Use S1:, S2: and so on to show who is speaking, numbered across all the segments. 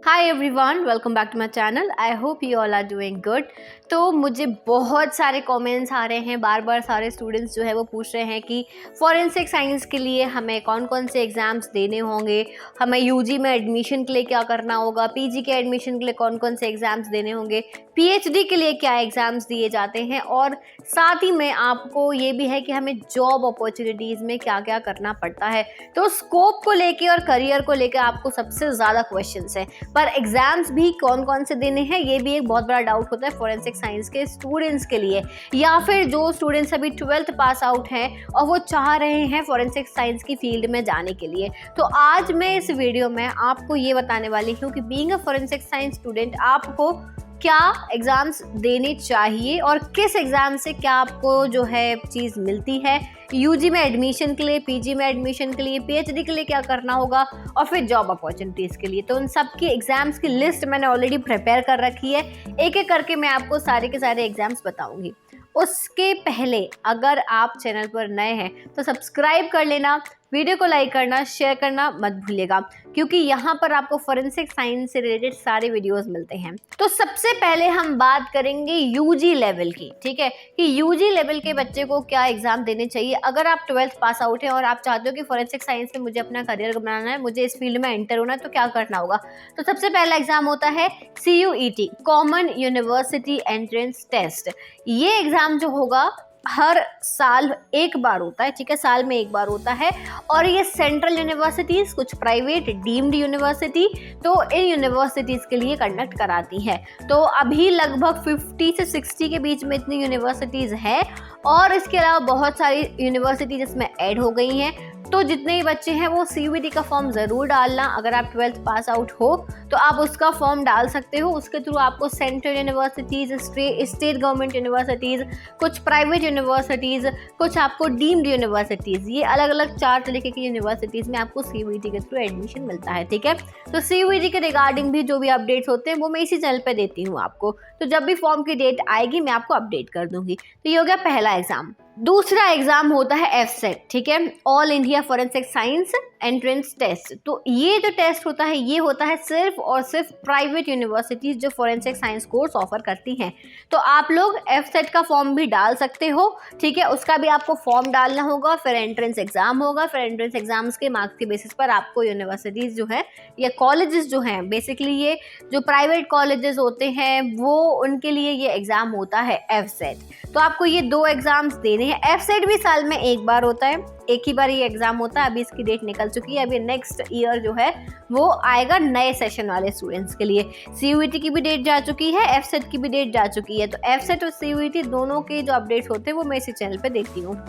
S1: Hi everyone, welcome back to my channel. I hope you all are doing good. तो मुझे बहुत सारे comments आ रहे हैं, बार बार सारे स्टूडेंट्स जो है वो पूछ रहे हैं कि फॉरेंसिक साइंस के लिए हमें कौन कौन से एग्ज़ाम्स देने होंगे, हमें यूजी में एडमिशन के लिए क्या करना होगा, पीजी के एडमिशन के लिए कौन कौन से एग्ज़ाम्स देने होंगे, पीएचडी के लिए क्या एग्ज़ाम्स दिए जाते हैं, और साथ ही में आपको ये भी है कि हमें जॉब अपॉर्चुनिटीज़ में क्या क्या करना पड़ता है। तो स्कोप को लेके और करियर को लेकर आपको सबसे ज़्यादा क्वेश्चंस हैं, पर एग्जाम्स भी कौन कौन से देने हैं ये भी एक बहुत बड़ा डाउट होता है फॉरेंसिक साइंस के स्टूडेंट्स के लिए, या फिर जो स्टूडेंट्स अभी 12th पास आउट हैं और वो चाह रहे हैं फॉरेंसिक साइंस की फील्ड में जाने के लिए। तो आज मैं इस वीडियो में आपको ये बताने वाली हूँ कि being a forensic science student आपको क्या एग्ज़ाम्स देने चाहिए और किस एग्ज़ाम से क्या आपको जो है चीज़ मिलती है, यूजी में एडमिशन के लिए, पीजी में एडमिशन के लिए, पीएचडी के लिए क्या करना होगा, और फिर जॉब अपॉर्चुनिटीज़ के लिए। तो उन सब की एग्ज़ाम्स की लिस्ट मैंने ऑलरेडी प्रिपेयर कर रखी है। एक एक करके मैं आपको सारे के सारे एग्ज़ाम्स बताऊंगी। उसके पहले अगर आप चैनल पर नए हैं तो सब्सक्राइब कर लेना, वीडियो को लाइक करना, शेयर करना मत भूलिएगा, क्योंकि यहाँ पर आपको फॉरेंसिक साइंस से रिलेटेड सारे वीडियोस मिलते हैं। तो सबसे पहले हम बात करेंगे यूजी लेवल की, ठीक है, कि यूजी लेवल के बच्चे को क्या एग्जाम देने चाहिए। अगर आप 12th पास आउट हैं और आप चाहते हो कि फॉरेंसिक साइंस में मुझे अपना करियर बनाना है, मुझे इस फील्ड में एंटर होना है, तो क्या करना होगा। तो सबसे पहला एग्जाम होता है CUET, common university entrance test. ये एग्जाम जो होगा हर साल एक बार होता है, ठीक है, साल में एक बार होता है, और ये सेंट्रल यूनिवर्सिटीज़, कुछ प्राइवेट डीम्ड यूनिवर्सिटी, तो इन यूनिवर्सिटीज़ के लिए कंडक्ट कराती है। तो अभी लगभग 50 से 60 के बीच में इतनी यूनिवर्सिटीज़ हैं, और इसके अलावा बहुत सारी यूनिवर्सिटीज इसमें ऐड हो गई हैं। तो जितने भी बच्चे हैं वो CUET का फॉर्म ज़रूर डालना। अगर आप 12th पास आउट हो तो आप उसका फॉर्म डाल सकते हो। उसके थ्रू आपको central universities, state government universities, कुछ प्राइवेट यूनिवर्सिटीज़, कुछ आपको डीम्ड यूनिवर्सिटीज़, ये अलग अलग 4 तरीके की यूनिवर्सिटीज़ में आपको CUET के थ्रू एडमिशन मिलता है, ठीक है। तो CUET के रिगार्डिंग भी जो भी अपडेट्स होते हैं वो मैं इसी चैनल पर देती हूँ आपको। तो जब भी फॉर्म की डेट आएगी मैं आपको अपडेट कर दूँगी। तो ये हो गया पहला एग्ज़ाम। दूसरा एग्जाम होता है FSET, ठीक है, all India forensic science entrance test. तो ये जो टेस्ट होता है ये होता है सिर्फ और सिर्फ प्राइवेट यूनिवर्सिटीज जो फॉरेंसिक साइंस कोर्स ऑफर करती हैं। तो आप लोग FSET का फॉर्म भी डाल सकते हो, ठीक है, उसका भी आपको फॉर्म डालना होगा, फिर एंट्रेंस एग्जाम होगा, फिर एंट्रेंस एग्जाम्स के मार्क्स के बेसिस पर आपको यूनिवर्सिटीज़ जो है या कॉलेजेस जो हैं, बेसिकली ये जो प्राइवेट कॉलेजेस होते हैं वो उनके लिए ये एग्ज़ाम होता है FSET। तो आपको ये 2 एग्ज़ाम्स देने हैं। FSET भी साल में एक बार होता है, एक ही बार ये एग्जाम होता है। अभी इसकी डेट निकल चुकी है, अभी नेक्स्ट ईयर जो है वो आएगा नए सेशन वाले स्टूडेंट्स के लिए। CUET की भी डेट जा चुकी है, FSET की भी डेट जा चुकी है। तो FSET और CUET दोनों के जो अपडेट्स होते हैं वो मैं इसी चैनल पे देती हूँ।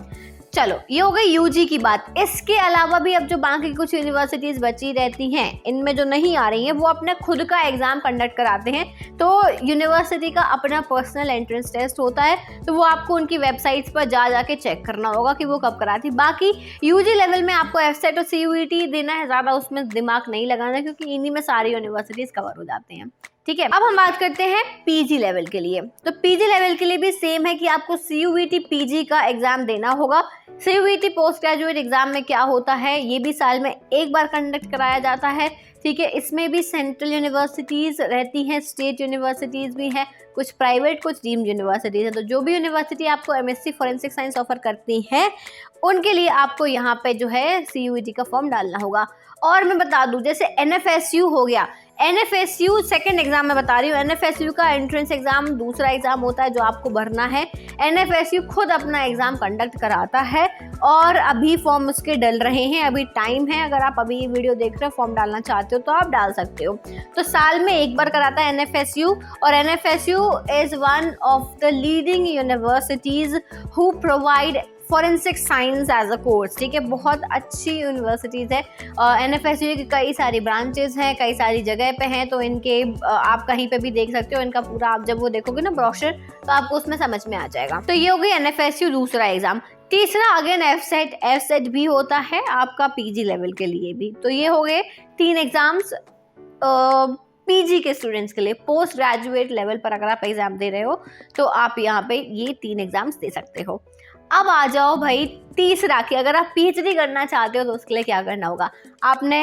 S1: चलो, ये हो गई यूजी की बात। इसके अलावा भी अब जो बाकी कुछ यूनिवर्सिटीज़ बची रहती हैं, इनमें जो नहीं आ रही हैं वो अपना खुद का एग्ज़ाम कंडक्ट कराते हैं। तो यूनिवर्सिटी का अपना पर्सनल एंट्रेंस टेस्ट होता है, तो वो आपको उनकी वेबसाइट्स पर जा के चेक करना होगा कि वो कब कराती। बाकी यूजी लेवल में आपको FSET और CUET देना है, ज़्यादा उसमें दिमाग नहीं लगाना, क्योंकि इन्हीं में सारी यूनिवर्सिटीज़ कवर हो जाते हैं, ठीक है। अब हम बात करते हैं पीजी लेवल के लिए। तो पीजी लेवल के लिए भी सेम है कि आपको CUET पीजी का एग्जाम देना होगा। CUET पोस्ट ग्रेजुएट एग्जाम में क्या होता है, ये भी साल में एक बार कंडक्ट कराया जाता है, ठीक है। इसमें भी सेंट्रल यूनिवर्सिटीज़ रहती हैं, स्टेट यूनिवर्सिटीज़ भी हैं, कुछ प्राइवेट, कुछ डीम्ड यूनिवर्सिटीज़ है। तो जो भी यूनिवर्सिटी आपको MSc फॉरेंसिक साइंस ऑफर करती हैं उनके लिए आपको यहाँ पे जो है CUET का फॉर्म डालना होगा। और मैं बता दूँ, जैसे NFSU हो गया, NFSU सेकेंड एग्जाम मैं बता रही हूँ। NFSU का एंट्रेंस एग्जाम दूसरा एग्जाम होता है जो आपको भरना है। NFSU खुद अपना एग्जाम कंडक्ट कराता है और अभी फॉर्म उसके डल रहे हैं, अभी टाइम है। अगर आप अभी ये वीडियो देख रहे हो, फॉर्म डालना चाहते हो तो आप डाल सकते हो। तो साल में एक बार कराता है NFSU, और NFSU is one of the leading universities who provide forensic science as a course, ठीक है। बहुत अच्छी यूनिवर्सिटीज़ है। NFSU की कई सारी ब्रांचेस हैं, कई सारी जगह पे हैं, तो इनके आप कहीं पे भी देख सकते हो। इनका पूरा आप जब वो देखोगे ना ब्रोशर, तो आपको उसमें समझ में आ जाएगा। तो ये हो गई NFSU दूसरा एग्जाम। तीसरा अगेन FSET भी होता है आपका पीजी लेवल के लिए भी। तो ये हो गए 3 एग्जाम्स पीजी के स्टूडेंट्स के लिए। पोस्ट ग्रेजुएट लेवल पर अगर आप एग्जाम दे रहे हो तो आप यहाँ पे ये 3 एग्जाम्स दे सकते हो। अब आ जाओ भाई तीसरा, कि अगर आप PhD करना चाहते हो तो उसके लिए क्या करना होगा। आपने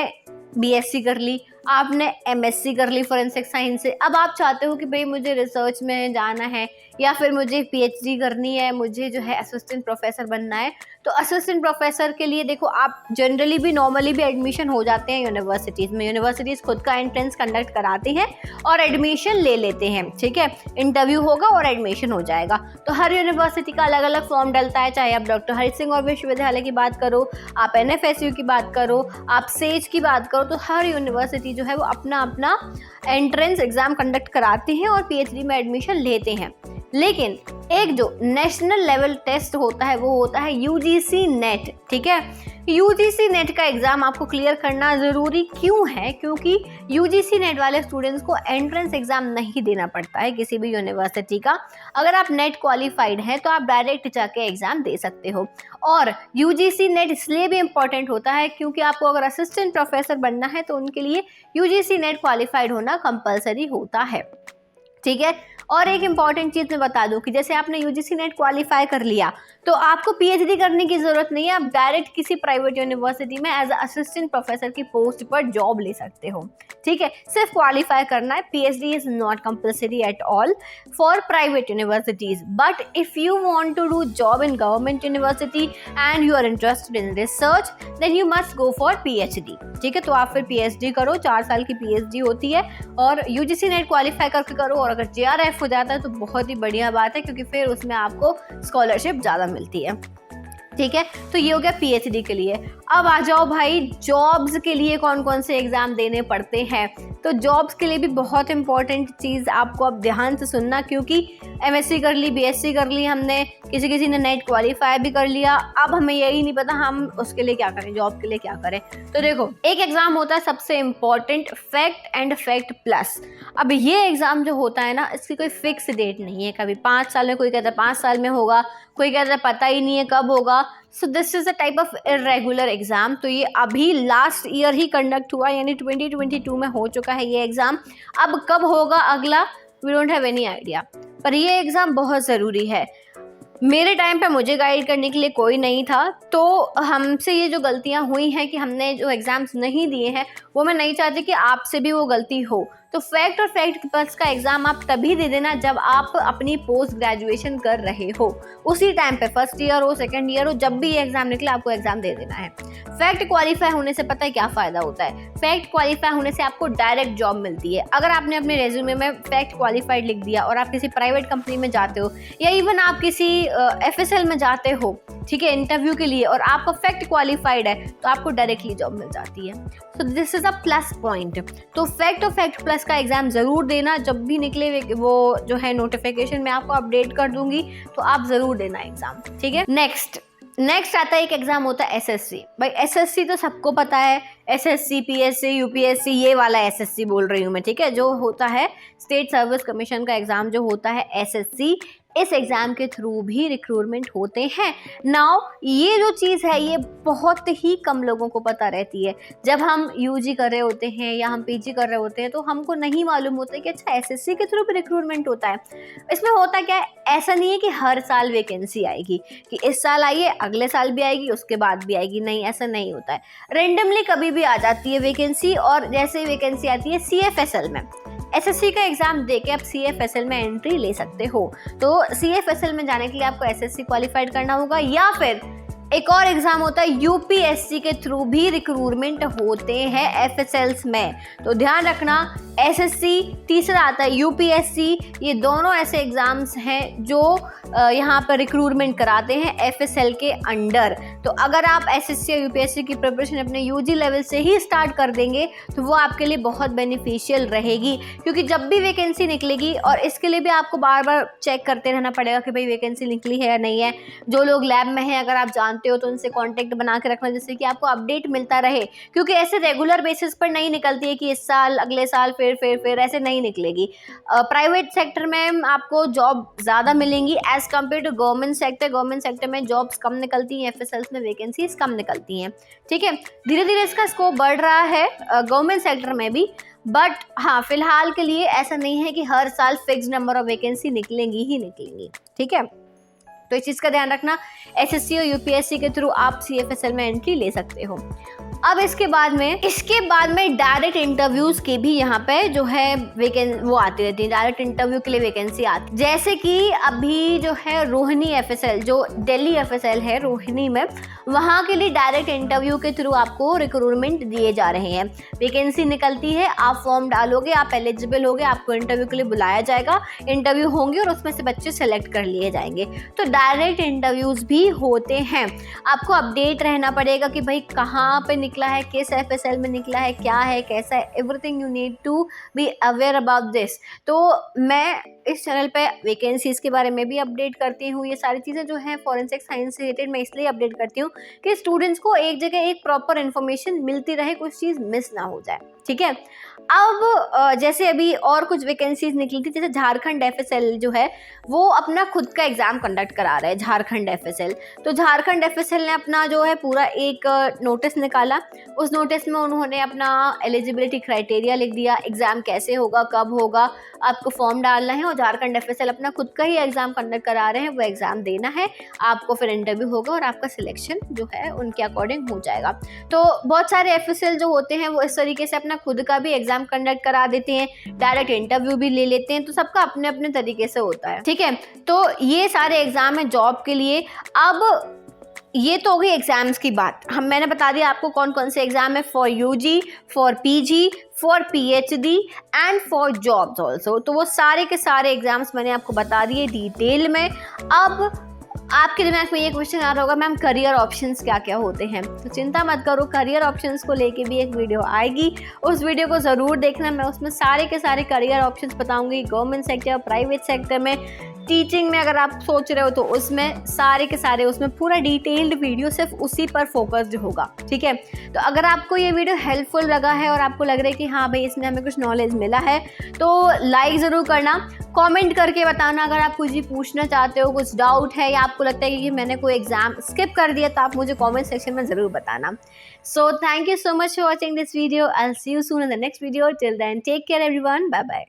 S1: BSc कर ली, आपने MSc कर ली फॉरेंसिक साइंस से, अब आप चाहते हो कि भाई मुझे रिसर्च में जाना है या फिर मुझे PhD करनी है, मुझे जो है असिस्टेंट प्रोफेसर बनना है। तो असिस्टेंट प्रोफेसर के लिए देखो, आप जनरली भी नॉर्मली भी एडमिशन हो जाते हैं यूनिवर्सिटीज़ में। यूनिवर्सिटीज़ खुद का एंट्रेंस कंडक्ट कराती हैं और एडमिशन ले लेते हैं, ठीक है। इंटरव्यू होगा और एडमिशन हो जाएगा। तो हर यूनिवर्सिटी का अलग अलग फॉर्म डलता है, चाहे आप डॉक्टर हरि सिंह और विश्वविद्यालय की बात करो, आप NFSU की बात करो, आप सेज की बात करो, तो हर यूनिवर्सिटी जो है वो अपना अपना एंट्रेंस एग्जाम कंडक्ट कराते हैं और PhD में एडमिशन लेते हैं। लेकिन एक जो नेशनल लेवल टेस्ट होता है वो होता है UGC नेट, ठीक है। UGC नेट का एग्ज़ाम आपको क्लियर करना ज़रूरी क्यों है? क्योंकि UGC नेट वाले स्टूडेंट्स को एंट्रेंस एग्ज़ाम नहीं देना पड़ता है किसी भी यूनिवर्सिटी का। अगर आप नेट क्वालिफाइड हैं तो आप डायरेक्ट जाके एग्ज़ाम दे सकते हो। और UGC नेट इसलिए भी इम्पॉर्टेंट होता है क्योंकि आपको अगर असिस्टेंट प्रोफेसर बनना है तो उनके लिए UGC नेट क्वालिफाइड होना कंपलसरी होता है, ठीक है। और एक इम्पॉर्टेंट चीज़ मैं बता दूं कि जैसे आपने UGC नेट क्वालिफाई कर लिया तो आपको PhD करने की ज़रूरत नहीं है, आप डायरेक्ट किसी प्राइवेट यूनिवर्सिटी में एज असिस्टेंट प्रोफेसर की पोस्ट पर जॉब ले सकते हो, ठीक है। सिर्फ क्वालिफाई करना है। PhD is not compulsory at all for private universities, but if you want to do job in government university and you are interested in research then you must go for PhD, ठीक है। तो आप फिर PhD करो, 4 साल की PhD होती है और UGC नेट क्वालिफाई करके करो। और अगर JRF हो जाता है तो बहुत ही बढ़िया बात है क्योंकि फिर उसमें आपको स्कॉलरशिप ज़्यादा मिलती है, ठीक है। तो ये हो गया PhD के लिए। अब आ जाओ भाई जॉब्स के लिए कौन कौन से एग्ज़ाम देने पड़ते हैं। तो जॉब्स के लिए भी बहुत इंपॉर्टेंट चीज़ आपको अब ध्यान से सुनना, क्योंकि MSc कर ली, BSc कर ली हमने, किसी ने नेट क्वालिफाई भी कर लिया, अब हमें यही नहीं पता हम उसके लिए क्या करें, जॉब के लिए क्या करें। तो देखो, एक एग्ज़ाम होता है सबसे important, fact and fact plus. अब ये एग्ज़ाम जो होता है ना, इसकी कोई फिक्स डेट नहीं है। कभी 5 साल में, कोई कहता है 5 साल में होगा, कोई कहता है पता ही नहीं है कब होगा। So this is a type of irregular exam. तो ये अभी लास्ट ईयर ही कंडक्ट हुआ, यानी 2022 में हो चुका है ये एग्ज़ाम। अब कब होगा अगला, we don't have any idea. पर ये एग्ज़ाम बहुत ज़रूरी है। मेरे टाइम पे मुझे गाइड करने के लिए कोई नहीं था, तो हमसे ये जो गलतियाँ हुई हैं कि हमने जो एग्ज़ाम्स नहीं दिए हैं, वो मैं नहीं चाहती कि आपसे भी वो गलती हो। तो फैक्ट और फैक्ट प्लस का एग्ज़ाम आप तभी दे देना जब आप अपनी पोस्ट ग्रेजुएशन कर रहे हो। उसी टाइम पे, फर्स्ट ईयर हो, सेकंड ईयर हो, जब भी ये एग्ज़ाम निकले आपको एग्ज़ाम दे देना है। फैक्ट क्वालिफाई होने से पता है क्या फ़ायदा होता है? फैक्ट क्वालिफाई होने से आपको डायरेक्ट जॉब मिलती है। अगर आपने अपने रेज्यूमे में फैक्ट क्वालिफाइड लिख दिया और आप किसी प्राइवेट कंपनी में जाते हो या इवन आप किसी FSL में जाते हो, ठीक है, इंटरव्यू के लिए, और आपका फैक्ट क्वालिफाइड है, तो आपको डायरेक्टली जॉब मिल जाती है। So this is a plus point. तो फैक्ट और फैक्ट प्लस का एग्ज़ाम ज़रूर देना। जब भी निकले वो जो है नोटिफिकेशन मैं आपको अपडेट कर दूंगी, तो आप ज़रूर देना एग्ज़ाम, ठीक है। नेक्स्ट आता है एक एग्ज़ाम होता है SSC। भाई SSC तो सबको पता है, SSC, PSC, UPSC, ये वाला SSC बोल रही हूँ मैं, ठीक है। जो होता है स्टेट सर्विस कमीशन का एग्ज़ाम जो होता है SSC, इस एग्ज़ाम के थ्रू भी रिक्रूटमेंट होते हैं। नाउ ये जो चीज़ है ये बहुत ही कम लोगों को पता रहती है। जब हम UG कर रहे होते हैं या हम PG कर रहे होते हैं तो हमको नहीं मालूम होता है कि अच्छा SSC के थ्रू भी रिक्रूटमेंट होता है। इसमें होता क्या है, ऐसा नहीं है कि हर साल वैकेंसी आएगी, कि इस साल आई है अगले साल भी आएगी उसके बाद भी आएगी, नहीं, ऐसा नहीं होता है। रेंडमली कभी भी आ जाती है वैकेंसी। और जैसे वैकेंसी आती है CFSL में, SSC का एग्ज़ाम देके आप CFSL में एंट्री ले सकते हो। तो CFSL में जाने के लिए आपको SSC क्वालिफाइड करना होगा, या फिर एक और एग्ज़ाम होता है UPSC के थ्रू भी रिक्रूटमेंट होते हैं FSLs में। तो ध्यान रखना, SSC, तीसरा आता है UPSC, ये दोनों ऐसे एग्ज़ाम्स हैं जो यहाँ पर रिक्रूटमेंट कराते हैं FSL के अंडर। तो अगर आप SSC या UPSC की प्रिपरेशन अपने UG लेवल से ही स्टार्ट कर देंगे तो वो आपके लिए बहुत बेनिफिशियल रहेगी, क्योंकि जब भी वैकेंसी निकलेगी, और इसके लिए भी आपको बार बार चेक करते रहना पड़ेगा कि भाई वैकेंसी निकली है या नहीं है। जो लोग लैब में हैं, अगर आप जानते हो तो उनसे कॉन्टेक्ट बना के रखना, जिससे कि आपको अपडेट मिलता रहे, क्योंकि ऐसे रेगुलर बेसिस पर नहीं निकलती है कि इस साल अगले साल फिर ऐसे नहीं निकलेगी। प्राइवेट सेक्टर में आपको जॉब ज़्यादा मिलेंगी as compare to government sector. Government sector में जॉब्स कम निकलती हैं, FSLs में वैकेंसीज कम निकलती हैं, ठीक है। धीरे धीरे इसका स्कोप बढ़ रहा है गवर्नमेंट सेक्टर में भी, बट हाँ, फिलहाल के लिए ऐसा नहीं है कि हर साल फिक्स नंबर ऑफ वैकेंसी निकलेंगी ही निकलेंगी, ठीक है। तो इस चीज़ का ध्यान रखना, SSC और UPSC के थ्रू आप CFSL में एंट्री ले सकते हो। अब इसके बाद में डायरेक्ट इंटरव्यूज के भी यहाँ पे जो है वो आती रहती है, डायरेक्ट इंटरव्यू के लिए वैकेंसी आती है। जैसे कि अभी जो है रोहिणी FSL, जो दिल्ली FSL है रोहिणी में, वहाँ के लिए डायरेक्ट इंटरव्यू के थ्रू आपको रिक्रूटमेंट दिए जा रहे हैं। वैकेंसी निकलती है, आप फॉर्म डालोगे, आप एलिजिबल होगे, आपको इंटरव्यू के लिए बुलाया जाएगा, इंटरव्यू होंगे और उसमें से बच्चे सेलेक्ट कर लिए जाएंगे। तो डायरेक्ट इंटरव्यूज भी होते हैं। आपको अपडेट रहना पड़ेगा कि भाई कहाँ पे निकला है, किस FSL में निकला है, क्या है, कैसा है, everything you need to be aware about this. तो मैं इस चैनल पे वैकेंसीज के बारे में भी अपडेट करती हूँ। ये सारी चीज़ें जो हैं फॉरेंसिक साइंस से रिलेटेड मैं इसलिए अपडेट करती हूँ कि स्टूडेंट्स को एक जगह एक प्रॉपर इन्फॉर्मेशन मिलती रहे, कुछ चीज़ मिस ना हो जाए, ठीक है। अब जैसे अभी और कुछ वैकेंसीज निकली थी, जैसे झारखंड FSL जो है वो अपना खुद का एग्ज़ाम कंडक्ट करा रहा है, झारखंड FSL। तो झारखंड FSL ने अपना जो है पूरा एक नोटिस निकाला। उस नोटिस में उन्होंने अपना एलिजिबिलिटी क्राइटेरिया लिख दिया, एग्ज़ाम कैसे होगा, कब होगा, आपको फॉर्म डालना है, और झारखंड FSL अपना खुद का ही एग्ज़ाम कंडक्ट करा रहे हैं। वो एग्ज़ाम देना है, आपको फिर इंटरव्यू होगा और आपका सिलेक्शन जो है उनके अकॉर्डिंग हो जाएगा। तो बहुत सारे FSL जो होते हैं वो इस तरीके से अपना खुद का भी एग्ज़ाम कंडक्ट करा देते हैं, डायरेक्ट इंटरव्यू भी ले लेते हैं। तो सबका अपने अपने तरीके से होता है, ठीक है। तो ये सारे एग्ज़ाम है जॉब के लिए। अब ये तो हो गई एग्जाम्स की बात। मैंने बता दिया आपको कौन कौन से एग्जाम है for UG, for PG, for PhD and for jobs also. तो वो सारे के सारे एग्जाम्स मैंने आपको बता दिए डिटेल में। अब आपके दिमाग में ये क्वेश्चन आ रहा होगा, मैम करियर ऑप्शंस क्या क्या होते हैं। तो चिंता मत करो, करियर ऑप्शंस को लेके भी एक वीडियो आएगी, उस वीडियो को ज़रूर देखना। मैं उसमें सारे के सारे करियर ऑप्शंस बताऊंगी, गवर्नमेंट सेक्टर, प्राइवेट सेक्टर में, टीचिंग में अगर आप सोच रहे हो तो उसमें सारे के सारे, उसमें पूरा डिटेल्ड वीडियो सिर्फ उसी पर फोकस्ड होगा, ठीक है। तो अगर आपको ये वीडियो हेल्पफुल लगा है और आपको लग रहा है कि हाँ भाई इसमें हमें कुछ नॉलेज मिला है, तो लाइक ज़रूर करना, कमेंट करके बताना अगर आप कुछ भी पूछना चाहते हो, कुछ डाउट है या आपको लगता है कि मैंने कोई एग्जाम स्किप कर दिया, तो आप मुझे कमेंट सेक्शन में ज़रूर बताना। So thank you so much for watching this video. I will see you soon in the next video. Till then take care everyone, bye bye.